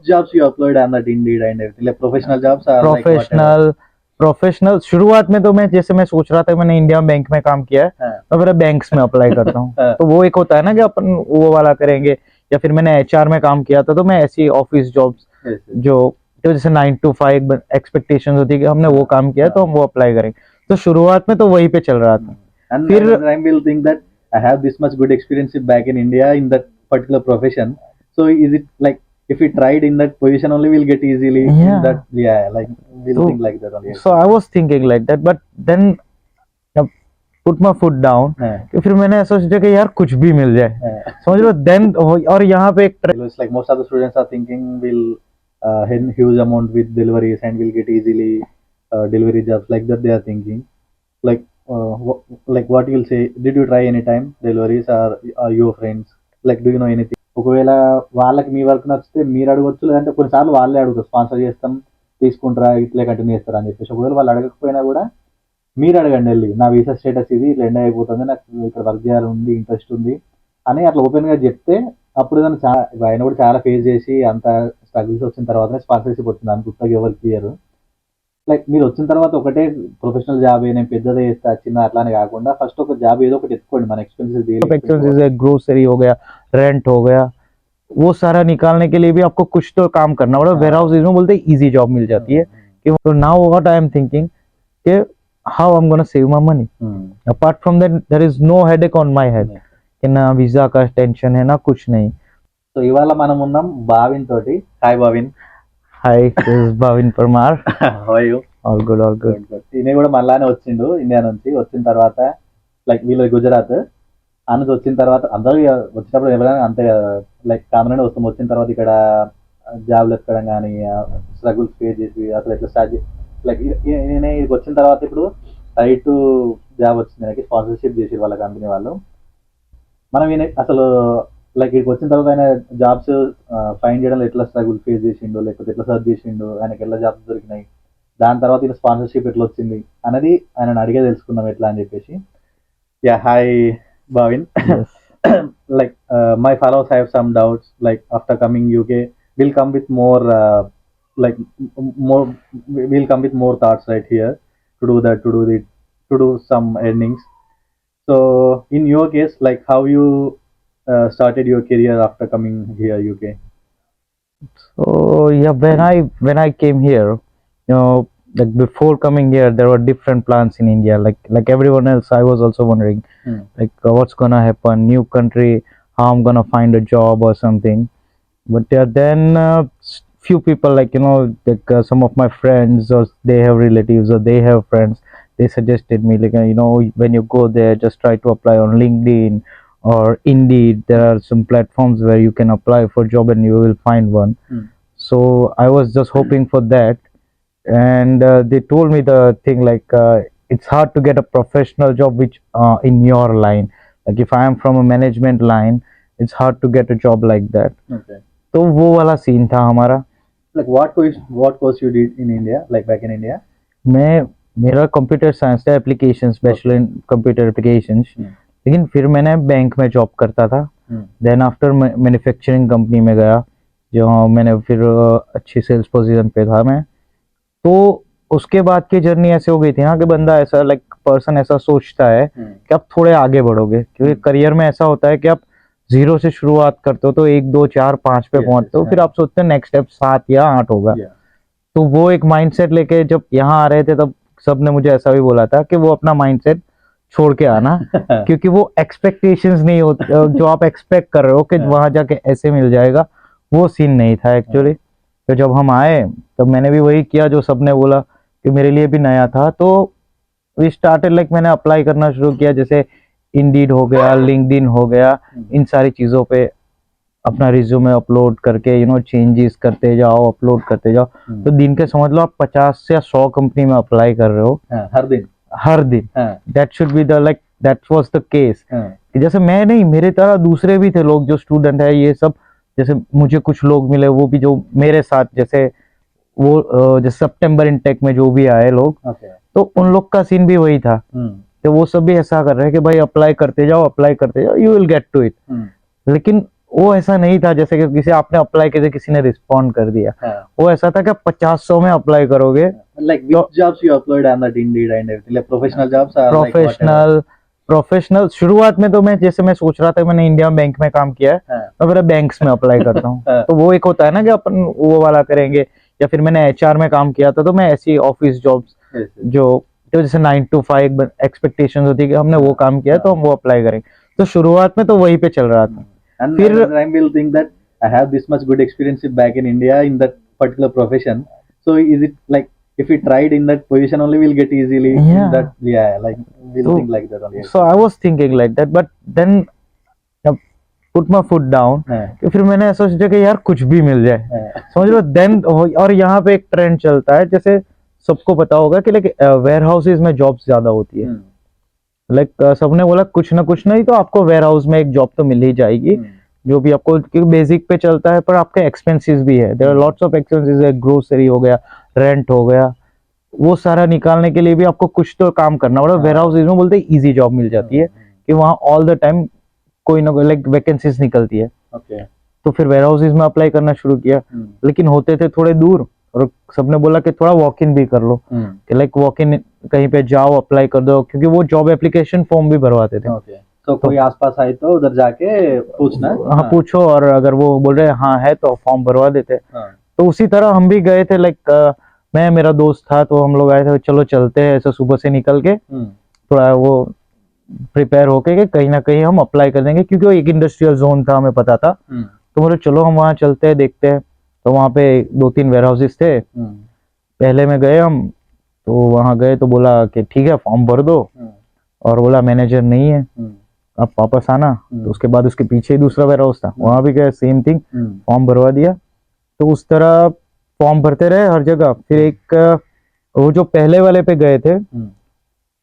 What jobs you applied on that Indeed and everything? Like professional jobs or like whatever? Professional शुरुआत में तो मैं जैसे मैं सोच रहा था, मैंने इंडिया बैंक में काम किया है हाँ, तो मेरा बैंक्स में अप्लाई करता हूँ। हाँ, तो वो एक होता है ना कि अपन वो वाला करेंगे, या फिर मैंने एचआर में काम किया था तो मैं ऐसी ऑफिस जॉब्स yes, yes. जो जो जैसे 9 to 5 एक्सपेक्टेशन होती है कि हमने वो काम किया है तो हम वो अप्लाई करेंगे। तो शुरुआत में तो वही पे चल रहा था। And फिर I will think that I have this much good experience back in India in that particular profession. So is it like if we tried in that position only, we'll get easily in Yeah. that? Yeah, like we'll So think like that only. so I was thinking like that, but then put my foot down कि फिर मैंने ऐसा सोचा कि यार कुछ भी मिल जाए, समझ लो। देन और यहाँ पे एक It's like most of the students are thinking we'll earn huge amount with deliveries and we'll get easily delivery jobs like that. They are thinking like like what you'll say. Did you try any time deliveries or are your friends? Like do you know anything? ఒకవేళ వాళ్ళకి మీ work నచ్చితే మీరు అడగొచ్చు, లేదంటే కొన్నిసార్లు వాళ్ళే అడుగుతారు, sponsor చేస్తాం తీసుకుంటారా ఇట్లే కంటిన్యూ చేస్తారా అని చెప్పేసి. ఒకవేళ వాళ్ళు అడగకపోయినా కూడా మీరు అడగండి వెళ్ళి, నా వీసా స్టేటస్ ఇది, ఇట్లా ఎండ్ అయిపోతుంది, నాకు ఇక్కడ వర్క్ చేయాలని ఉంది, ఇంట్రెస్ట్ ఉంది అని అట్లా ఓపెన్గా చెప్తే అప్పుడు దాన్ని ఆయన కూడా చాలా ఫేస్ చేసి అంత స్ట్రగుల్స్ వచ్చిన తర్వాతనే స్పాన్సర్షిప్ వచ్చింది. అంత కొత్తగా ఎవరికి ఇయ్యరు. లైక్ మీరు వచ్చిన తర్వాత ఒకటే ప్రొఫెషనల్ జాబ్ నేను పెద్దదే చేస్తా చిన్న అట్లానే కాకుండా ఫస్ట్ ఒక జాబ్ ఏదో ఒకటి ఎత్తుకోండి, మన ఎక్స్పెన్సెస్ ग्रोसरी हो गया, रेंट हो गया, वो सारा निकालने के लिए भी आपको कुछ तो काम करना पड़ेगा। वेयर हाउस में बोलते हैं इजी जॉब मिल जाती है कि तो now what I am thinking कि how I am gonna save my money. Apart from that there is no headache on my head कि ना वीजा का टेंशन है ना कुछ नहीं। సో ఇవాళ మనం ఉన్నాం భావిన్ తోటి. Hi Bhavin. Hi, this is Bhavin Parmar. How are you? All good, all good. ఈయన కూడా మళ్ళానే వచ్చిండు ఇండియా నుంచి. వచ్చిన తర్వాత లైక్ వీళ్ళ గుజరాత్ అనేది వచ్చిన తర్వాత అందరూ వచ్చినప్పుడు ఎవరైనా అంతే లైక్ కామన్ వస్తాం. వచ్చిన తర్వాత ఇక్కడ జాబ్లు ఎక్కడం కానీ స్ట్రగుల్స్ ఫేస్ చేసి అసలు ఎట్లా స్టార్ట్ చేసి లైక్ నేను ఇక్కడికి వచ్చిన తర్వాత ఇప్పుడు రైట్ జాబ్ వచ్చింది, నాకు స్పాన్సర్షిప్ చేసి వాళ్ళ కంపెనీ వాళ్ళు. మనం ఈయన అసలు లైక్ ఇక్కడికి వచ్చిన తర్వాత ఆయన జాబ్స్ ఫైండ్ చేయడంలో ఎట్లా స్ట్రగుల్ ఫేస్ చేసిండు, లేకపోతే ఎట్లా సర్చ్ చేసిండు, ఆయనకి ఎట్లా జాబ్స్ దొరికినాయి, దాని తర్వాత ఈయన స్పాన్సర్షిప్ ఎట్లా వచ్చింది అనేది ఆయన అడిగే తెలుసుకుందాం ఎట్లా అని చెప్పేసి. Yeah hi Bhavin. Yes. Like my followers have some doubts. Like after coming UK, we'll come with more like more. We'll come with more thoughts right here to do that, to do some earnings. So in your case, like how you started your career after coming here UK? So yeah, when I came here, you know, like before coming here, there were different plans in India. Like everyone else, I was also wondering, like what's gonna happen, new country, how I'm gonna find a job or something. But then few people, like you know, like some of my friends, or they have relatives or they have friends, they suggested me like you know, when you go there, just try to apply on LinkedIn or Indeed. There are some platforms where you can apply for job and you will find one. So I was just hoping for that, and they told me the thing like it's hard to get a professional job which in your line. Like if I am from a management line, it's hard to get a job like that. Okay. तो वो वाला scene था हमारा। Like what course you did in India, like back in India? मेरा computer science था, application special in computer applications. लेकिन फिर मैंने बैंक में जॉब करता था। देन आफ्टर मैन्युफैक्चरिंग कंपनी में गया, जो मैंने फिर अच्छी सेल्स पोजीशन पे था मैं। तो उसके बाद की जर्नी ऐसे हो गई थी ना कि बंदा ऐसा लाइक पर्सन ऐसा सोचता है कि आप थोड़े आगे बढ़ोगे, क्योंकि करियर में ऐसा होता है कि आप 0 से शुरुआत करते हो तो 1 2 4 5 पे पहुंचते हो, फिर आप सोचते हैं नेक्स्ट स्टेप 7 या 8 होगा। तो वो एक माइंडसेट लेके जब यहाँ आ रहे थे तब सबने मुझे ऐसा भी बोला था कि वो अपना माइंडसेट छोड़ के आना क्योंकि वो एक्सपेक्टेशंस नहीं होती जो आप एक्सपेक्ट कर रहे हो कि वहां जाके ऐसे मिल जाएगा, वो सीन नहीं था एक्चुअली। तो जब हम आए तब मैंने भी वही किया जो सबने बोला कि मेरे लिए भी नया था। तो वी स्टार्टेड लाइक मैंने अप्लाई करना शुरू किया, जैसे इंडीड हो गया, लिंक्डइन हो गया, इन सारी चीज़ों पे अपना रिज्यूमे अपलोड करके यू नो चेंजेस करते जाओ, अपलोड करते जाओ। तो दिन के समझ लो आप 50 या 100 कंपनी में अप्लाई कर रहे हो हर दिन। That should be the like that was the case. जैसे मैं नहीं, मेरे तरह दूसरे भी थे लोग जो स्टूडेंट है ये सब। जैसे मुझे कुछ लोग मिले वो भी जो मेरे साथ जैसे वो जैसे सितंबर इनटेक में जो भी आए लोग, तो उन लोग का सीन भी वही था। तो वो सब भी ऐसा कर रहे हैं कि भाई अप्लाई करते जाओ, you will get to it. लेकिन वो ऐसा नहीं था जैसे कि किसी आपने अप्लाई किया किसी ने रिस्पॉन्ड कर दिया। हाँ, वो ऐसा था कि 50-100 में अप्लाई करोगे। like which jobs you applied on that Indeed and everything, like professional jobs or like whatever? Professional professional शुरुआत में तो मैं सोच रहा था, मैंने इंडिया बैंक में काम किया है, हाँ, मैं मेरा बैंक्स में अप्लाई करता हूँ। हाँ, तो वो एक होता है ना कि अपन वो वाला करेंगे, या फिर मैंने एचआर में काम किया था तो मैं ऐसी ऑफिस जॉब्स yes, yes. जो जैसे 9 to 5 एक्सपेक्टेशन होती है कि हमने वो काम किया है तो हम वो अप्लाई करेंगे। तो शुरुआत में तो वही पे चल रहा था। And फिर another time will think that I have this much good experience back in India in that particular profession. So is it like if we tried in that position only, we'll get easily in Yeah. that? Yeah, like we'll So- think like that only. So I was thinking like that, but then put my foot down. हाँ, फिर मैंने ऐसा सोचा कि यार कुछ भी मिल जाए, हाँ, समझ लो। देन और यहाँ पे एक ट्रेंड चलता है, जैसे सबको पता होगा कि लाइक वेयर हाउसेज में जॉब्स ज्यादा होती है। लाइक सबने बोला कुछ ना कुछ नहीं तो आपको वेयर हाउस में एक जॉब तो मिल ही जाएगी, जो भी आपको क्योंकि बेसिक पे चलता है, पर आपके एक्सपेंसेस भी है, there are lots of expenses है, ग्रोसरी हो गया, रेंट हो गया, वो सारा निकालने के लिए भी आपको कुछ तो काम करना पड़ेगा। वेयर हाउसेज में बोलते हैं इजी जॉब मिल जाती है कि वहाँ ऑल द टाइम कोई ना कोई लाइक वैकेंसीज निकलती है। Okay. तो फिर वेयर हाउसेज में अप्लाई करना शुरू किया, लेकिन होते थे थोड़े दूर, और सबने बोला कि थोड़ा वॉक इन भी कर लो, कि लाइक वॉक इन कहीं पे जाओ अप्लाई कर दो, क्योंकि वो जॉब एप्लीकेशन फॉर्म भी भरवाते थे। Okay. तो कोई आसपास आए तो उधर जाके पूछना। हाँ पूछो, और अगर वो बोल रहे हाँ है तो फॉर्म भरवा देते। हाँ, तो उसी तरह हम भी गए थे, लाइक मैं मेरा दोस्त था तो हम लोग आए थे, चलो चलते हैं ऐसे सुबह से निकल के, थोड़ा वो प्रिपेयर होके कि कहीं ना कहीं हम अप्लाई कर देंगे, क्योंकि वो एक इंडस्ट्रियल जोन था, हमें पता था। तो बोले चलो हम वहाँ चलते हैं, देखते हैं। तो वहाँ पे 2-3 वेयर हाउसेस थे, पहले में गए हम। तो वहाँ गए तो बोला कि ठीक है फॉर्म भर दो, और बोला मैनेजर नहीं है, आप वापस आना। तो उसके बाद उसके पीछे ही दूसरा वेयर हाउस था, वहाँ भी गए, सेम थिंग, फॉर्म भरवा दिया। तो उस तरह फॉर्म भरते रहे हर जगह। फिर एक वो जो पहले वाले पे गए थे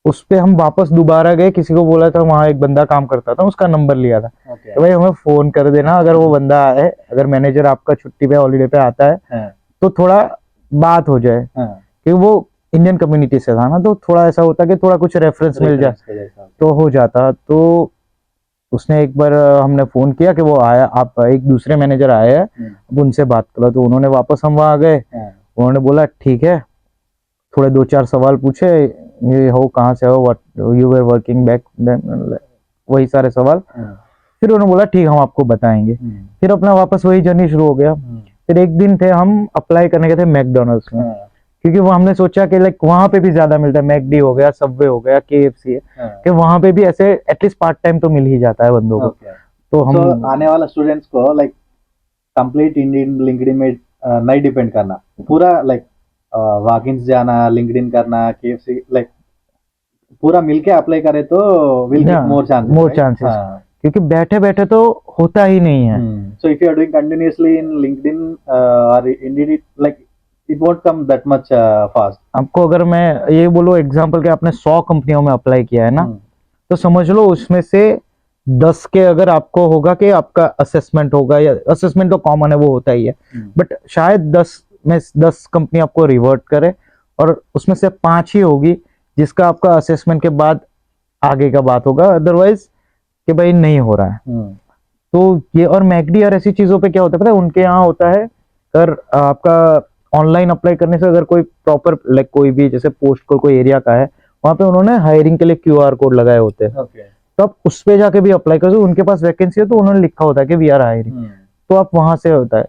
उस पे हम वापस दोबारा गए, किसी को बोला था, वहाँ एक बंदा काम करता था, उसका नंबर लिया था। Okay. तो भाई हमें फोन कर देना अगर वो बंदा आए, अगर मैनेजर आपका छुट्टी पे हॉलीडे पे आता है तो थोड़ा बात हो जाए, क्योंकि वो इंडियन कम्युनिटी से था ना, तो थोड़ा ऐसा होता कि थोड़ा कुछ रेफरेंस मिल जाए तो हो जाता। तो उसने एक बार हमने फोन किया कि वो आया, आप एक दूसरे मैनेजर आए हैं, अब उनसे बात करो। तो उन्होंने वापस हम वहाँ गए, उन्होंने बोला ठीक है, थोड़े 2-4 सवाल पूछे, ये हो कहाँ से हो, what you were working back then, वही सारे सवाल। फिर उन्होंने बोला ठीक हम आपको बताएंगे। फिर अपना वापस वही जर्नी शुरू हो गया। फिर एक दिन थे हम अप्लाई करने गए थे मैकडोनल्ड्स में, क्योंकि वो हमने सोचा कि लाइक वहां पे भी ज्यादा मिलता है, मैकडी हो गया, सबवे हो गया, केएफसी है, कि वहां पे भी ऐसे एटलीस्ट पार्ट टाइम तो मिल ही जाता है बंदों को। तो हम तो आने वाला स्टूडेंट्स को लाइक कंप्लीट इंडियन लिंक्डइन में नहीं डिपेंड करना, पूरा लाइक वॉक-इन्स जाना, लिंक्डइन करना, केएफसी, लाइक पूरा मिलके अप्लाई करे तो विल गेट मोर चांसेस। क्योंकि बैठे बैठे तो होता ही नहीं है। So if you are doing continuously in LinkedIn or Indeed, like it won't come that much fast. आपको अगर मैं ये बोलूं एग्जांपल कि आपने 100 कंपनियों में अप्लाई किया है ना, तो समझ लो उसमें से 10 के अगर आपको होगा कि आपका असेसमेंट होगा, या असेसमेंट तो कॉमन है वो होता ही है, बट शायद 10 में 10 कंपनी आपको रिवर्ट करे, और उसमें से 5 ही होगी जिसका आपका असेसमेंट के बाद आगे का बात होगा, अदरवाइज कि भाई नहीं हो रहा है। तो ये और मैकडी और ऐसी चीजों पे क्या होता है पता है, उनके यहाँ होता है अगर आपका ऑनलाइन अप्लाई करने से अगर कोई प्रॉपर लाइक कोई भी जैसे पोस्ट कोई एरिया का है, वहां पे उन्होंने हायरिंग के लिए क्यूआर कोड लगाए होते हैं। तो आप उस पे जाके भी अप्लाई कर, उनके पास वैकेंसी है तो उन्होंने लिखा होता है कि वी आर हायरिंग, तो आप वहां से होता है।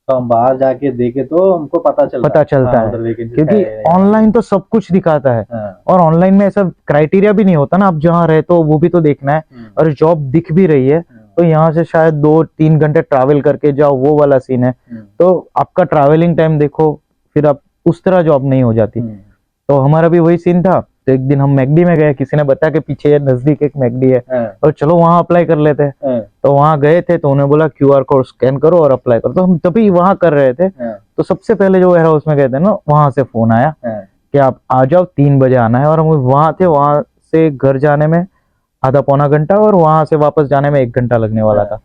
तो हम बाहर जाके देखे तो हमको पता चलता है, क्योंकि ऑनलाइन तो सब कुछ दिखाता है, और ऑनलाइन में ऐसा क्राइटेरिया भी नहीं होता ना, आप जहाँ रहे तो वो भी तो देखना है, और जॉब दिख भी रही है तो यहाँ से शायद 2-3 घंटे ट्रैवल करके जाओ, वो वाला सीन है। तो आपका ट्रैवलिंग टाइम देखो, फिर आप उस तरह जॉब नहीं हो जाती। तो हमारा भी वही सीन था। तो एक दिन हम मैकडी में गए, किसी ने बताया कि पीछे नजदीक एक मैकडी है, और चलो वहां अप्लाई कर लेते हैं। तो वहां गए थे तो उन्होंने बोला क्यूआर कोड स्कैन करो और अप्लाई करो। तो हम तभी वहां कर रहे थे, तो सबसे पहले जो वेयर हाउस में गए थे ना, वहां से फोन आया कि आप आ जाओ, 3 बजे आना है। और हम वहां थे, वहां से घर जाने में आधा पौना घंटा और वहां से वापस जाने में 1 घंटा लगने वाला था।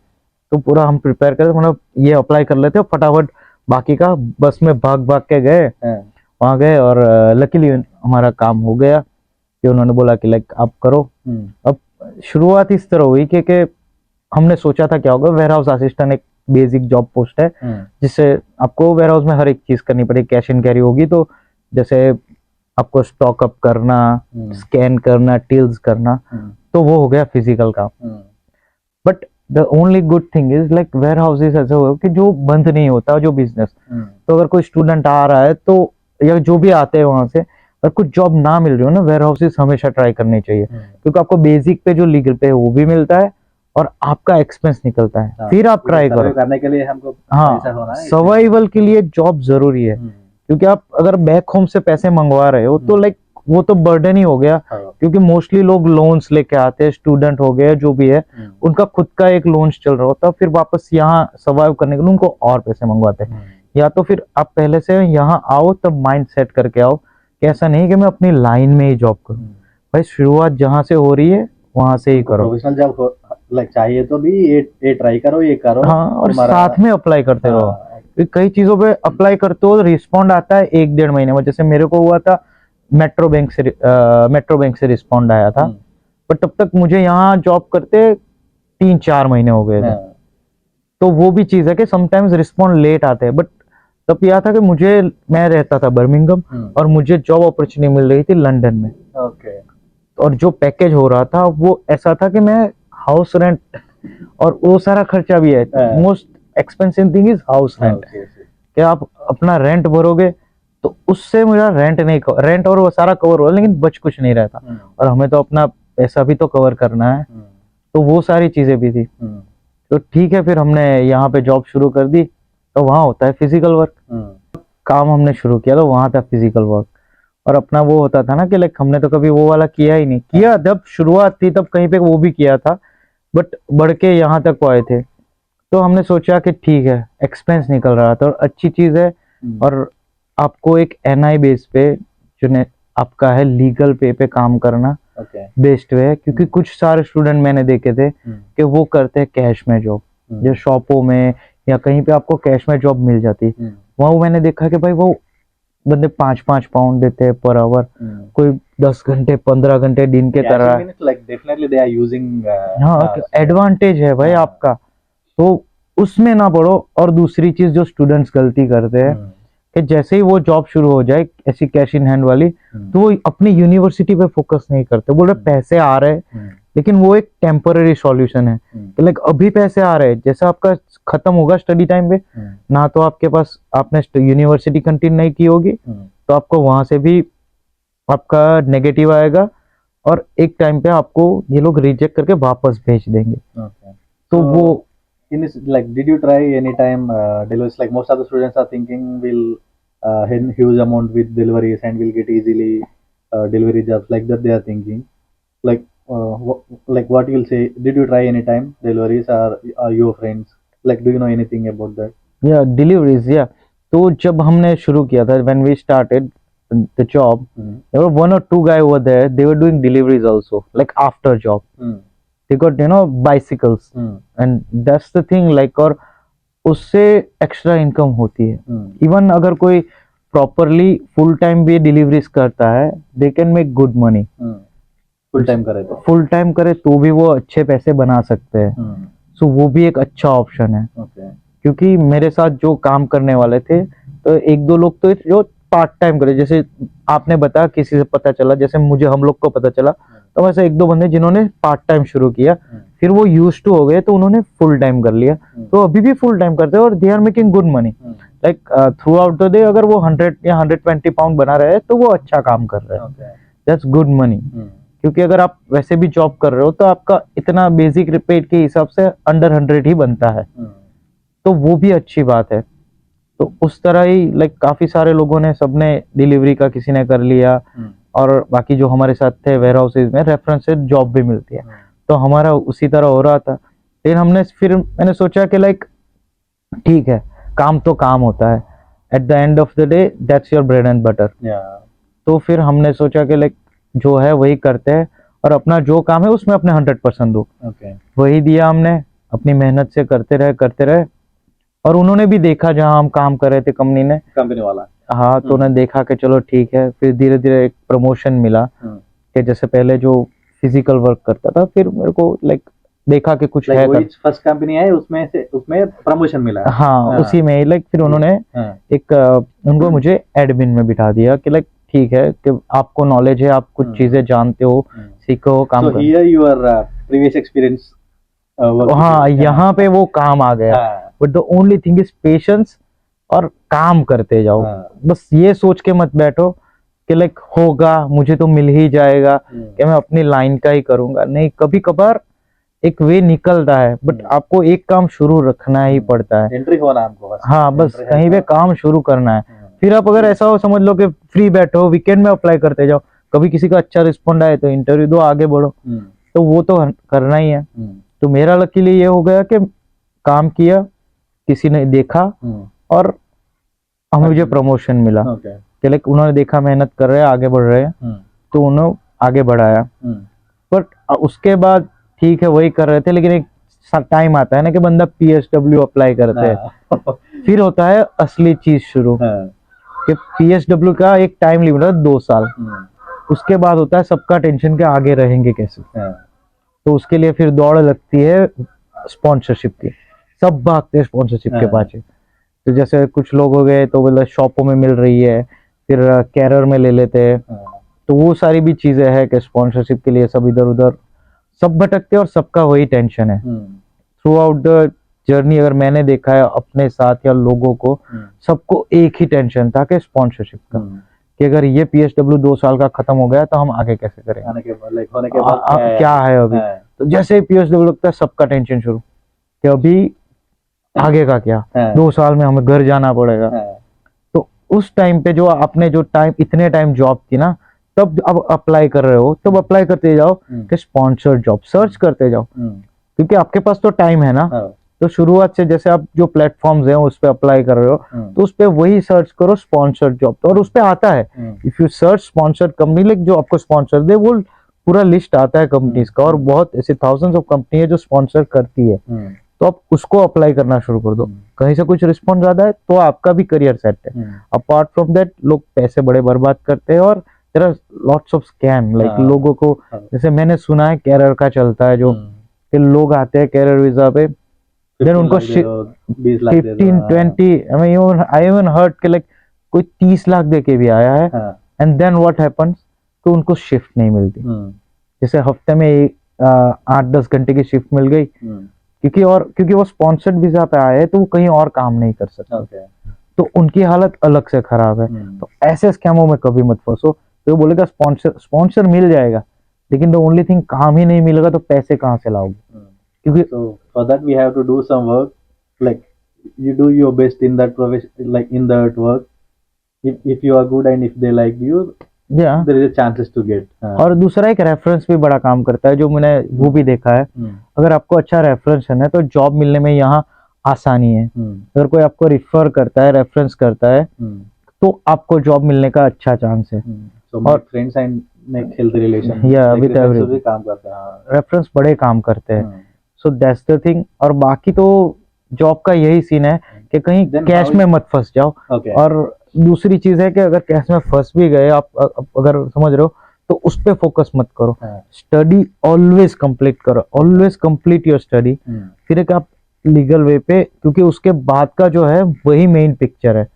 तो पूरा हम प्रिपेयर कर, मतलब ये अप्लाई कर लेते फटाफट, बाकी का बस में भाग भाग के गए, वहां गए, और लकीली हमारा काम हो गया कि उन्होंने बोला कि लाइक आप करो। अब शुरुआत इस तरह हुई कि हमने सोचा था क्या होगा, वेयर हाउस असिस्टेंट एक बेसिक जॉब पोस्ट है जिससे आपको वेयर हाउस में हर एक चीज करनी पड़ेगी, कैश एंड कैरी होगी, तो जैसे आपको स्टॉक अप करना, स्कैन करना, टिल्स करना, तो वो हो गया फिजिकल काम। But the only good thing is like warehouses ऐसे हो कि जो बंद नहीं होता जो बिजनेस। तो अगर कोई स्टूडेंट आ रहा है तो या जो भी आते हैं वहां से, अगर कुछ जॉब ना मिल रही हो ना, वेयर हाउसेज हमेशा ट्राई करनी चाहिए, क्योंकि आपको बेसिक पे जो लीगल पे है वो भी मिलता है और आपका एक्सपेंस निकलता है। हाँ, फिर आप ट्राई करो करने के लिए हमको पैसा होना हाँ, है, सर्वाइवल के लिए जॉब जरूरी है, क्योंकि आप अगर बैक होम से पैसे मंगवा रहे हो तो लाइक वो तो बर्डन ही हो गया, क्योंकि मोस्टली लोग लोन्स लेके आते हैं, स्टूडेंट हो गए जो भी है, उनका खुद का एक लोन्स चल रहा होता है, फिर वापस यहाँ सर्वाइव करने के लिए उनको और पैसे मंगवाते हैं। या तो फिर आप पहले से यहाँ आओ तब माइंड सेट करके आओ कि ऐसा नहीं कि मैं अपनी लाइन में ही जॉब करूँ। भाई शुरुआत जहाँ से हो रही है वहां से ही करो। प्रोफेशनल जॉब लाइक चाहिए तो भी ये ट्राई करो, ये करो। हाँ, और साथ में अप्लाई करते रहो। कई चीजों पे अप्लाई करते हो, रिस्पॉन्ड आता है 1-1.5 महीने में। जैसे मेरे को हुआ था मेट्रो बैंक से रिस्पॉन्ड आया था, पर तब तक मुझे यहाँ जॉब करते 3-4 महीने हो गए थे। तो वो भी चीज है कि समटाइम्स रिस्पॉन्ड लेट आते हैं, बट तब यह था कि मैं रहता था बर्मिंघम और मुझे जॉब अपॉर्चुनिटी मिल रही थी लंदन में। ओके। और जो पैकेज हो रहा था वो ऐसा था कि मैं हाउस रेंट और वो सारा खर्चा भी है, most expensive thing is house rent, कि आप अपना रेंट भरोगे तो उससे मेरा रेंट और वो सारा कवर हो, लेकिन बच कुछ नहीं रहता, और हमें तो अपना पैसा भी तो कवर करना है, तो वो सारी चीजें भी थी। तो ठीक है, फिर हमने यहाँ पे जॉब शुरू कर दी, तो वहाँ होता है फिजिकल वर्क। काम हमने शुरू किया तो वहाँ था फिजिकल वर्क, और अपना वो होता था ना कि लाइक हमने तो कभी वो वाला किया ही नहीं, किया जब शुरुआत थी तब कहीं पे वो भी किया था, बट बढ़ के यहाँ तक आए थे। तो हमने सोचा कि ठीक है, एक्सपेंस निकल रहा था और अच्छी चीज है, और आपको एक एनआई बेस पे जो आपका है लीगल पे काम करना बेस्ट वे है, क्योंकि कुछ सारे स्टूडेंट मैंने देखे थे कि वो करते हैं कैश में जॉब, जो शॉपों में या कहीं पे आपको कैश में जॉब मिल जाती, वहाँ मैंने देखा कि भाई वो बंदे 5-5 पाउंड देते हैं पर आवर, कोई 10 घंटे 15 घंटे दिन के तरह। हाँ, एडवांटेज है भाई आपका, तो उसमें ना पड़ो। और दूसरी चीज जो स्टूडेंट्स गलती करते हैं कि जैसे ही वो जॉब शुरू हो जाए ऐसी कैश इन हैंड वाली, तो वो अपनी यूनिवर्सिटी पे फोकस नहीं करते, बोल रहे पैसे आ रहे हैं, लेकिन वो एक टेम्पररी सॉल्यूशन है, तो लाइक अभी पैसे आ रहे हैं, जैसे आपका खत्म होगा स्टडी टाइम पे ना, तो आपके पास आपने यूनिवर्सिटी कंटिन्यू नहीं की होगी, तो आपको वहां से भी आपका नेगेटिव आएगा, और एक टाइम पे आपको ये लोग रिजेक्ट करके वापस भेज देंगे। तो वो in this, like, did you try any time deliveries? Like most of the students are thinking we'll earn huge amount with deliveries and will get easily delivery jobs, like that they are thinking. Like like what you'll say, did you try any time deliveries, or are your friends, like, do you know anything about that? या deliveries, या तो जब हमने शुरू किया था, when we started the job, there were 1 or 2 guy over there, they were doing deliveries also, like after job. They got bicycles, and that's the thing, like, और उससे एक्स्ट्रा इनकम होती है। इवन अगर कोई प्रॉपरली फुल टाइम भी deliveries करता है, they can make good money. Full time करे तो भी वो अच्छे पैसे बना सकते हैं, सो वो भी एक अच्छा ऑप्शन है। क्योंकि मेरे साथ जो काम करने वाले थे, तो 1-2 लोग तो जो पार्ट टाइम करे, जैसे आपने बताया किसी से पता चला, जैसे मुझे हम लोग को पता चला, तो वैसे 1-2 बंदे जिन्होंने पार्ट टाइम शुरू किया, फिर वो यूज्ड टू हो गए तो उन्होंने फुल टाइम कर लिया, तो अभी भी फुल टाइम करते हैं और they are making good money, like throughout the day. अगर वो 100 या 120 पाउंड बना रहे हैं तो वो अच्छा काम कर रहे हैं, दैट्स गुड मनी। क्योंकि अगर आप वैसे भी जॉब कर रहे हो तो आपका इतना बेसिक रिपेट के हिसाब से अंडर 100 ही बनता है, तो वो भी अच्छी बात है। तो उस तरह ही लाइक काफी सारे लोगों ने, सबने डिलीवरी का किसी ने कर लिया, और बाकी जो हमारे साथ थे वेयर हाउसेज में रेफरेंस से जॉब भी मिलती है, तो हमारा उसी तरह हो रहा था। लेकिन मैंने सोचा कि लाइक ठीक है, काम तो काम होता है, at the end of the day that's your bread and butter. तो फिर हमने सोचा कि लाइक जो है वही करते हैं, और अपना जो काम है उसमें अपने 100% दो, वही दिया हमने, अपनी मेहनत से करते रहे। और उन्होंने भी देखा जहां हम काम कर रहे थे, कंपनी वाला, हाँ, तो उन्होंने देखा कि चलो ठीक है, फिर धीरे धीरे एक प्रमोशन मिला, कि जैसे पहले जो फिजिकल वर्क करता था, फिर मेरे को लाइक देखा कि कुछ है लाइक कर, वही फर्स्ट कंपनी है उसमें से उसमें प्रमोशन मिला है। हाँ उसी में लाइक फिर उन्होंने हाँ एक उनको मुझे एडमिन में बिठा दिया कि लाइक ठीक है कि आपको नॉलेज है, आप कुछ चीजें जानते हो, सीखो, काम सो करो। हियर योर प्रीवियस एक्सपीरियंस हाँ यहाँ पे वो काम आ गया, हाँ but the only thing is patience और काम करते जाओ। हाँ बस ये सोच के मत बैठो कि लाइक होगा, मुझे तो मिल ही जाएगा, कि मैं अपनी लाइन का ही करूंगा। नहीं, कभी कभार एक वे निकलता है, बट आपको एक काम शुरू रखना ही पड़ता है। एंट्री होना हमको बस। हाँ बस Entry है कहीं पे तो- काम शुरू करना है। फिर आप अगर ऐसा हो, समझ लो कि फ्री बैठो, वीकेंड में अप्लाई करते जाओ, कभी किसी का अच्छा रिस्पॉन्ड आए तो इंटरव्यू दो, आगे बढ़ो, तो वो तो करना ही है। तो मेरा लकीली ये हो गया कि काम किया, किसी ने देखा और हमें मुझे प्रमोशन मिला ओके कि लाइक उन्होंने देखा मेहनत कर रहे हैं, आगे बढ़ रहे हैं, तो उन्होंने आगे बढ़ाया। बट उसके बाद ठीक है वही कर रहे थे, लेकिन एक टाइम आता है ना कि बंदा PSW अप्लाई करते हैं, फिर होता है असली चीज शुरू कि PSW का एक टाइम लिमिट है 2 साल, उसके बाद होता है सबका टेंशन के आगे रहेंगे कैसे। तो उसके लिए फिर दौड़ लगती है स्पॉन्सरशिप की, सब भागते हैं स्पॉन्सरशिप के पाछे। तो जैसे कुछ लोग हो गए तो मतलब शॉपों में मिल रही है, फिर कैरियर में ले लेते हैं, तो वो सारी भी चीजें हैं कि स्पॉन्सरशिप के लिए सब इधर उधर सब भटकते हैं और सबका वही टेंशन है थ्रू आउट द जर्नी। अगर मैंने देखा है अपने साथ या लोगों को, सबको एक ही टेंशन था कि स्पॉन्सरशिप का, कि अगर ये PSW 2 साल का खत्म हो गया तो हम आगे कैसे करेंगे, होने के बाद क्या है अभी। तो जैसे ही PSW लगता है सबका टेंशन शुरू कि अभी आगे का क्या, 2 साल में हमें घर जाना पड़ेगा। तो उस टाइम पे जो आपने जो टाइम इतने टाइम जॉब की ना, तब अब अप्लाई कर रहे हो, तब अप्लाई करते जाओ कि स्पॉन्सर्ड जॉब सर्च करते जाओ, क्योंकि आपके पास तो टाइम है ना। तो शुरुआत से जैसे आप जो प्लेटफॉर्म्स हैं उस पे अप्लाई कर रहे हो, तो उस पे वही सर्च करो स्पॉन्सर्ड जॉब, तो और उस पे आता है if you search sponsored company, like जो आपको स्पॉन्सर दे, वो पूरा लिस्ट आता है कंपनीज का, और बहुत ऐसे थाउजेंड्स ऑफ कंपनी है जो स्पॉन्सर करती है। तो आप उसको अप्लाई करना शुरू कर दो, कहीं से कुछ रिस्पॉन्स ज्यादा है तो आपका भी करियर सेट है। अपार्ट फ्रॉम दैट लोग पैसे बड़े बर्बाद करते हैं, और there are lots of scam, like लोगों को, जैसे मैंने सुना है कैरियर का चलता है जो, कि लोग आते हैं कैरियर वीजा पे, देन उनको 15-20 आई इवन हर्ड के लाइक कोई 30 लाख दे के भी आया है, एंड देन व्हाट हैपेंस, तो उनको शिफ्ट नहीं मिलती। जैसे हफ्ते में 8-10 घंटे की शिफ्ट मिल गई, क्योंकि वो स्पॉन्सर्ड वीजा पे आए हैं, तो वो कहीं और काम नहीं कर सकते, तो उनकी हालत अलग से खराब है। तो ऐसे स्कैमों में कभी मत फंसो। तो वो बोलेगा स्पॉन्सर मिल जाएगा, लेकिन द ओनली थिंग काम ही नहीं मिलेगा तो पैसे कहाँ से लाओगे, क्योंकि so for that we have to do some work, like you do your best in that profession, like in that work. If you are good and if they like you, there is a chances to get. और दूसरा एक reference भी बड़ा काम करता है, जो मैंने वो भी देखा है। अगर आपको अच्छा रेफरेंस है ना, तो जॉब मिलने में यहाँ आसानी है। अगर कोई आपको रिफर करता है, रेफरेंस करता है, तो आपको जॉब मिलने का अच्छा चांस है। So my friends and make healthy relation, Yeah, like with reference everything. भी काम करते हैं। रेफरेंस बड़े काम करते हैं, सो दैट्स द थिंग। और बाकी तो जॉब का यही सीन है कि कहीं Then कैश how में मत फंस जाओ। Okay. और दूसरी चीज है कि अगर कैश में फंस भी गए आप, अगर समझ रहे हो, तो उस पे फोकस मत करो। स्टडी ऑलवेज कंप्लीट करो, ऑलवेज कंप्लीट योर स्टडी। फिर एक आप लीगल वे पे, क्योंकि उसके बाद का जो है वही मेन पिक्चर है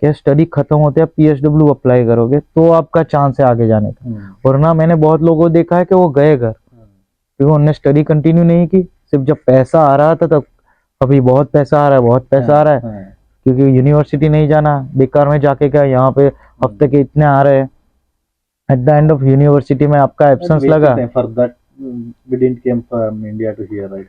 कि स्टडी खत्म होते हैं PSW अप्लाई करोगे तो आपका चांस है आगे जाने का। वरना मैंने बहुत लोगों को देखा है कि वो गए घर, क्योंकि उन्होंने स्टडी कंटिन्यू नहीं की, सिर्फ जब पैसा आ रहा था तब, अभी बहुत पैसा आ रहा है, बहुत पैसा आ रहा है, क्योंकि यूनिवर्सिटी नहीं जाना, बेकार में जाके क्या, यहाँ पे हफ्ते के इतने आ रहे हैं, at the end of university में आपका एब्सेंस लगा। For that, we didn't came from India to here, right?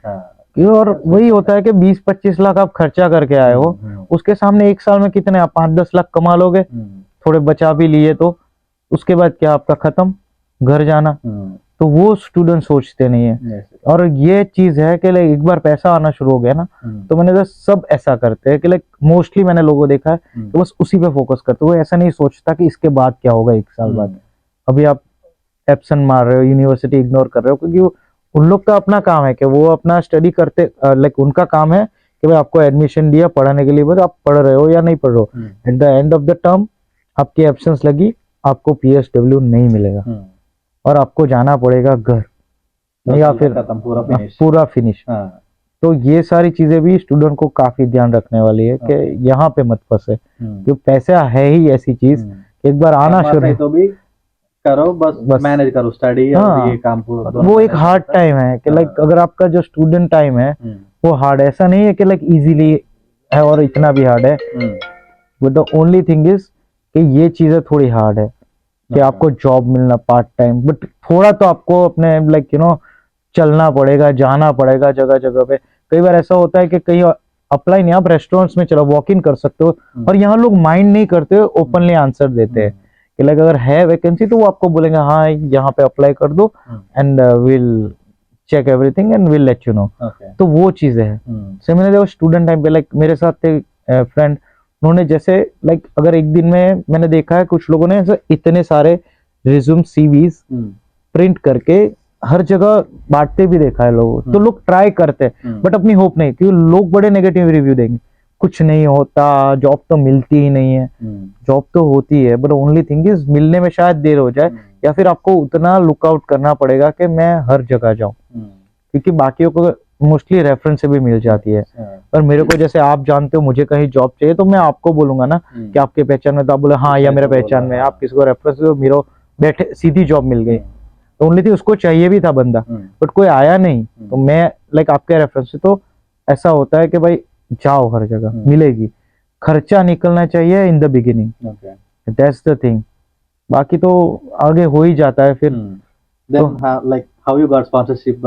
और वही होता है कि 20-25 लाख आप खर्चा करके आए हो, उसके सामने एक साल में कितने आप 5-10 लाख कमा लोगे, थोड़े बचा भी लिए तो उसके बाद क्या आपका खत्म, घर जाना। तो वो स्टूडेंट सोचते नहीं है। और ये चीज है कि एक बार पैसा आना शुरू हो गया ना, तो मैंने तो सब ऐसा करते हैं कि लाइक मोस्टली मैंने लोगों को देखा है तो बस उसी पे फोकस करते, वो ऐसा नहीं सोचता कि इसके बाद क्या होगा 1 साल बाद। अभी आप एब्सेंट मार रहे हो, यूनिवर्सिटी इग्नोर कर रहे हो, क्योंकि उन लोग का अपना काम है कि वो अपना स्टडी करते, लाइक उनका काम है कि भाई आपको एडमिशन दिया पढ़ाने के लिए, बस आप पढ़ रहे हो या नहीं पढ़ रहे हो, at the end of the term आपकी एब्सेंस लगी, आपको PSW नहीं मिलेगा और आपको जाना पड़ेगा घर। या फिर खत्म पूरा फिनिश। पूरा फिनिश। हाँ। तो ये सारी चीजें भी स्टूडेंट को काफी ध्यान रखने वाली है कि यहाँ पे मत फंसे, क्योंकि पैसा है ही ऐसी चीज, एक बार आना कमाता शुरू है तो भी करो, बस बस मैनेज करो स्टडी और हाँ ये काम पूरा दोनों वो एक manage हार्ड करता है। टाइम है कि लाइक हाँ। अगर आपका जो स्टूडेंट टाइम है वो हार्ड है, ऐसा नहीं है कि लाइक इजीली है और इतना भी हार्ड है, but the only thing is कि ये चीजें थोड़ी हार्ड है कि आपको जॉब मिलना पार्ट टाइम, बट थोड़ा तो आपको अपने लाइक चलना पड़ेगा, जाना पड़ेगा जगह जगह पे। कई बार ऐसा होता है कि कहीं अप्लाई नहीं, आप रेस्टोरेंट्स में चलो वॉक इन कर सकते हो, और यहाँ लोग माइंड नहीं करते, ओपनली आंसर देते हैं कि लाइक अगर है वैकेंसी तो वो आपको बोलेंगे हाँ यहाँ पे अप्लाई कर दो and will check everything and will let you know. तो वो चीजें है। सिमिलरली स्टूडेंट टाइम पे लाइक मेरे साथ थे फ्रेंड, उन्होंने जैसे लाइक अगर एक दिन में मैंने देखा है कुछ लोगों ने ऐसे इतने सारे रिज्यूम सीवीज प्रिंट करके हर जगह बांटते भी देखा है लोगों, तो लोग ट्राई करते हैं बट अपनी होप नहीं, क्योंकि लोग बड़े नेगेटिव रिव्यू देंगे, कुछ नहीं होता, जॉब तो मिलती ही नहीं है। जॉब तो होती है बट ओनली थिंग इज मिलने में शायद देर हो जाए, या फिर आपको उतना लुकआउट करना पड़ेगा कि मैं हर जगह जाऊं, क्योंकि बाकियों को मोस्टली रेफरेंस से भी मिल जाती है। पर मेरे को जैसे आप जानते हो मुझे कहीं जॉब चाहिए तो मैं आपको बोलूंगा ना कि आपके पहचान में, तो आप बोले हाँ या मेरे पहचान में, आप किसी को रेफरेंस दो, मेरे बैठे सीधी जॉब मिल गई। तो ओनली थी उसको चाहिए भी था बंदा बट कोई आया नहीं, तो मैं लाइक आपके रेफरेंस से, तो ऐसा होता है कि भाई जाओ हर जगह मिलेगी, खर्चा निकलना चाहिए in the beginning, that's the thing, बाकी तो आगे हो ही जाता है फिर। Then like how you got sponsorship?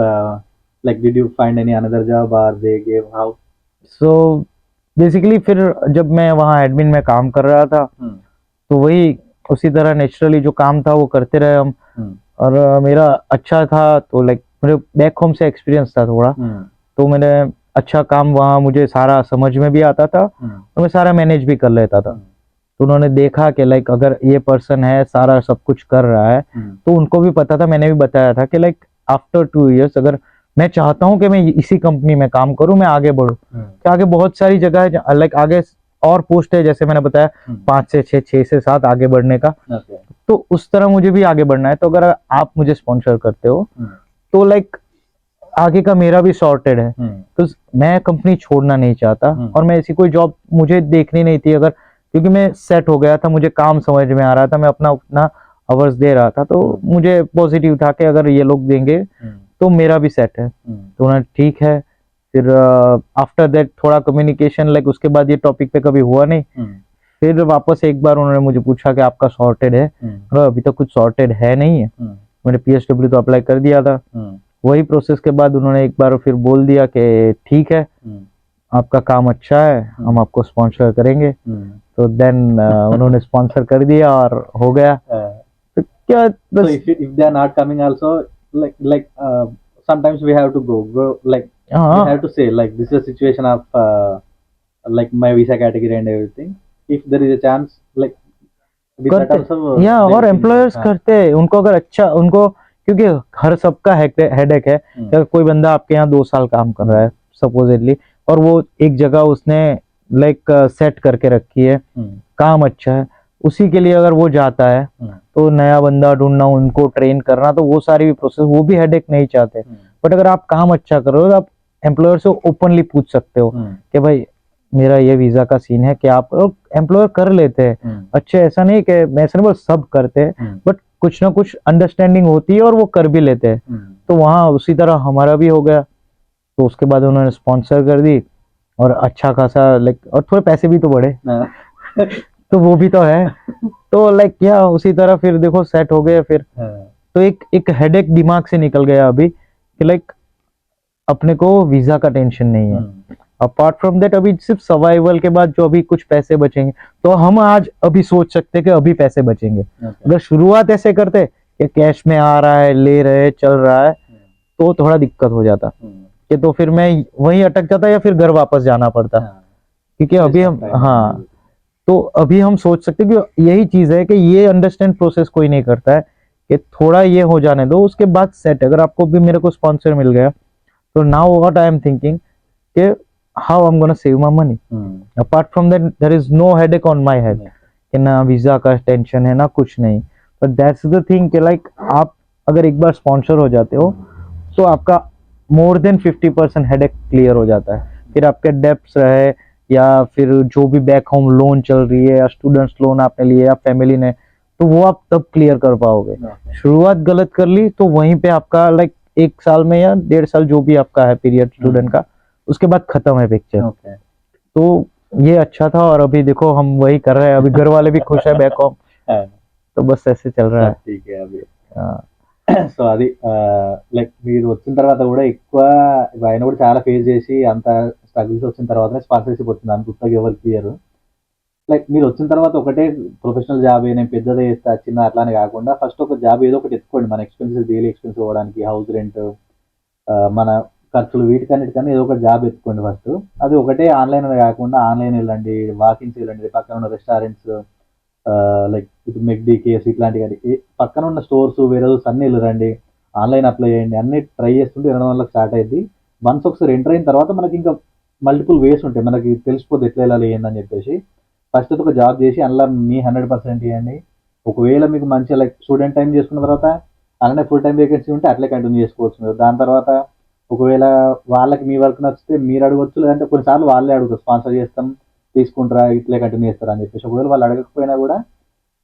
Like did you find any another job or they gave how? So basically फिर जब मैं वहाँ एडमिन में काम कर रहा था तो वही उसी तरह नेचुरली जो काम था वो करते रहे हम, और मेरा अच्छा था, तो लाइक मेरे बैक होम से एक्सपीरियंस था थोड़ा, तो मैंने अच्छा काम वहाँ, मुझे सारा समझ में भी आता था और मैं सारा मैनेज भी कर लेता था। तो उन्होंने देखा कि लाइक अगर ये पर्सन है सारा सब कुछ कर रहा है, तो उनको भी पता था, मैंने भी बताया था कि लाइक आफ्टर 2 इयर्स अगर मैं चाहता हूँ कि मैं इसी कंपनी में काम करूँ, मैं आगे बढ़ूँ, कि आगे बहुत सारी जगह है, लाइक आगे और पोस्ट है, जैसे मैंने बताया 5 से 6, 6 से 7 आगे बढ़ने का, तो उस तरह मुझे भी आगे बढ़ना है। तो अगर आप मुझे स्पॉन्सर करते हो तो लाइक आगे का मेरा भी सॉर्टेड है, तो मैं कंपनी छोड़ना नहीं चाहता, और मैं ऐसी कोई जॉब मुझे देखनी नहीं थी, अगर क्योंकि मैं सेट हो गया था, मुझे काम समझ में आ रहा था, मैं अपना उतना आवर्स दे रहा था, तो मुझे पॉजिटिव था कि अगर ये लोग देंगे तो मेरा भी सेट है। तो उन्होंने ठीक है, फिर आफ्टर दैट थोड़ा कम्युनिकेशन, लाइक उसके बाद ये टॉपिक पे कभी हुआ नहीं, फिर वापस एक बार उन्होंने मुझे पूछा कि आपका सॉर्टेड है, अभी तक कुछ सॉर्टेड है नहीं है, मैंने PSW तो अप्लाई कर दिया था। वही प्रोसेस के बाद उन्होंने एक बार फिर बोल दिया कि ठीक है आपका काम अच्छा है, हम आपको स्पॉन्सर करेंगे, तो देन उन्होंने स्पॉन्सर कर दिया और हो गया। तो क्या So बस if they are not coming also, like sometimes we have to go like we हाँ have to say like this is a situation of like my visa category and everything. If there is a chance, like with that करते also या they और will employers हाँ, करते हैं, उनको अगर अच्छा, उनको क्योंकि हर सबका हेडेक है, अगर कोई बंदा आपके यहाँ 2 साल काम कर रहा है सपोजिटली, और वो एक जगह उसने लाइक सेट करके रखी है, काम अच्छा है, उसी के लिए अगर वो जाता है तो नया बंदा ढूंढना, उनको ट्रेन करना, तो वो सारी भी प्रोसेस, वो भी हेडेक नहीं चाहते। बट अगर आप काम अच्छा कर रहे हो तो आप एम्प्लॉयर से ओपनली पूछ सकते हो कि भाई मेरा ये वीजा का सीन है, कि आप एम्प्लॉयर कर लेते हैं अच्छे, ऐसा नहीं कि मैं ऐसा नहीं बोल सब करते हैं, बट कुछ ना कुछ अंडरस्टैंडिंग होती है और वो कर भी लेते हैं। तो वहाँ उसी तरह हमारा भी हो गया, तो उसके बाद उन्होंने स्पॉन्सर कर दी, और अच्छा खासा लाइक, और थोड़े पैसे भी तो बढ़े तो वो भी तो है, तो लाइक क्या उसी तरह फिर देखो सेट हो गए फिर। तो एक हेडेक दिमाग से निकल गया अभी कि लाइक अपने को वीजा का टेंशन नहीं है। अपार्ट फ्रॉम दैट अभी सिर्फ सर्वाइवल के बाद जो अभी कुछ पैसे बचेंगे, तो हम आज अभी सोच सकते हैं कि अभी पैसे बचेंगे। अगर शुरुआत ऐसे करते कि कैश में आ रहा है, ले रहे, चल रहा है, तो थोड़ा दिक्कत हो जाता कि तो फिर मैं वहीं अटक जाता या फिर घर वापस जाना पड़ता, क्योंकि अभी हम हाँ, तो अभी हम सोच सकते कि यही चीज है कि ये अंडरस्टैंड प्रोसेस कोई नहीं करता है कि थोड़ा ये हो जाने दो, उसके बाद सेट। अगर आपको भी मेरे को स्पॉन्सर मिल गया तो now what I am thinking कि how I am gonna save my money, apart from that there is no headache on my head कि ना वीजा का टेंशन है ना कुछ नहीं। बट दैट्स द थिंग कि लाइक आप अगर एक बार स्पॉन्सर हो जाते हो तो आपका मोर देन 50% हेडेक क्लियर हो जाता है। फिर आपके डेप्स रहे या फिर जो भी बैक होम लोन चल रही है या स्टूडेंट्स लोन आपने लिए या फैमिली ने, तो वो आप तब क्लियर कर पाओगे। Okay. शुरुआत गलत कर ली तो वहीं पे आपका लाइक 1 साल में या 1.5 साल जो भी आपका है पीरियड स्टूडेंट का, उसके बाद खत्म है पिक्चर। Okay. तो ये अच्छा था और अभी देखो हम वही कर रहे हैं, अभी घर वाले भी खुश है बैक होम, हाँ, तो बस ऐसे चल रहा है। ठीक है अभी. हाँ, సో అది లైక్ మీరు వచ్చిన తర్వాత కూడా ఎక్కువ ఆయన కూడా చాలా ఫేస్ చేసి అంత స్ట్రగుల్స్ వచ్చిన తర్వాతనే స్పాన్సర్షిప్ వచ్చింది అని గుర్తుగా ఎవరికి ఇయ్యరు. లైక్ మీరు వచ్చిన తర్వాత ఒకటే ప్రొఫెషనల్ జాబ్ నేను పెద్దదే చేస్తా చిన్న అట్లానే కాకుండా ఫస్ట్ ఒక జాబ్ ఏదో ఒకటి ఎత్తుకోండి, మన ఎక్స్పెన్సెస్ డైలీ ఎక్స్పెన్స్ అవ్వడానికి, హౌస్ రెంట్, మన ఖర్చులు వీటికన్నిటికన్నా ఏదో ఒకటి జాబ్ ఎత్తుకోండి ఫస్ట్. అది ఒకటే ఆన్లైన్ కాకుండా ఆన్లైన్ వెళ్ళండి, వాకిన్స్ వెళ్ళండి, పక్కన ఉన్న రెస్టారెంట్స్ లైక్ ఇప్పుడు మెక్డీ, కేఎఫ్సీ ఇట్లాంటివి కానీ పక్కన ఉన్న స్టోర్స్ వేరే అన్నీ వెళ్ళరండి, ఆన్లైన్ అప్లై చేయండి, అన్ని ట్రై చేస్తుంటే 200 స్టార్ట్ అయ్యింది. వన్స్ ఒకసారి ఎంటర్ అయిన తర్వాత మనకి ఇంకా మల్టిపుల్ వేస్ ఉంటాయి, మనకి తెలిసిపోతే ఎట్లా వెళ్ళాలి ఏందని చెప్పేసి. ఫస్ట్ ఒక జాబ్ చేసి అందులో మీ 100% ఇవ్వండి. ఒకవేళ మీకు మంచిగా లైక్ స్టూడెంట్ టైం చేసుకున్న తర్వాత అలానే ఫుల్ టైం వేకెన్సీ ఉంటే అట్లే కంటిన్యూ చేసుకోవచ్చు మీరు. దాని తర్వాత ఒకవేళ వాళ్ళకి మీ వర్క్ నచ్చితే మీరు అడగొచ్చు, లేదంటే కొన్నిసార్లు వాళ్ళే అడుగుతారు, స్పాన్సర్ చేస్తాం తీసుకుంటారా ఇట్లే కంటిన్యూ చేస్తారా అని చెప్పేసి. ఒకవేళ వాళ్ళు అడగకపోయినా కూడా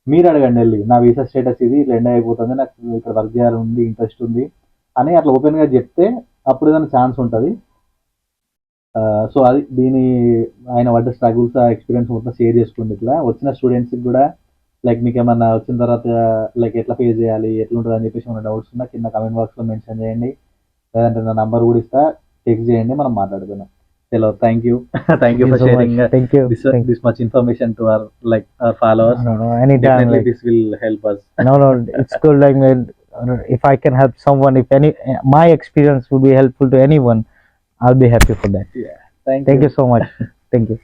మీరు అడగండి వెళ్ళి, నా వీసా స్టేటస్ ఇది, ఇట్లా ఎండ్ అయిపోతుంది, నాకు ఇక్కడ వర్క్ చేయాలని ఉంది, ఇంట్రెస్ట్ ఉంది అని అట్లా ఓపెన్గా చెప్తే అప్పుడు ఏదైనా ఛాన్స్ ఉంటుంది. సో అది దీని ఆయన పడ్డ స్ట్రగుల్స్ ఆ ఎక్స్పీరియన్స్ మొత్తం షేర్ చేసుకోండి. ఇట్లా వచ్చిన స్టూడెంట్స్కి కూడా లైక్ మీకు ఏమన్నా వచ్చిన తర్వాత లైక్ ఎట్లా ఫేస్ చేయాలి, ఎట్లా ఉంటుంది అని చెప్పేసి ఏమైనా డౌట్స్ ఉన్నా కింద కమెంట్ బాక్స్లో మెన్షన్ చేయండి, లేదంటే నా నంబర్ కూడా ఇస్తా, టెక్స్ట్ చేయండి, మనం మాట్లాడుకుందాం. చలో thank you thank you for sharing thank you. this much information to our like our followers. No, anytime. Definitely Like, this will help us. no, it's good. Like, if I can help someone, if any, my experience will be helpful to anyone, I'll be happy for that. Yeah, Thank you so much. Thank you.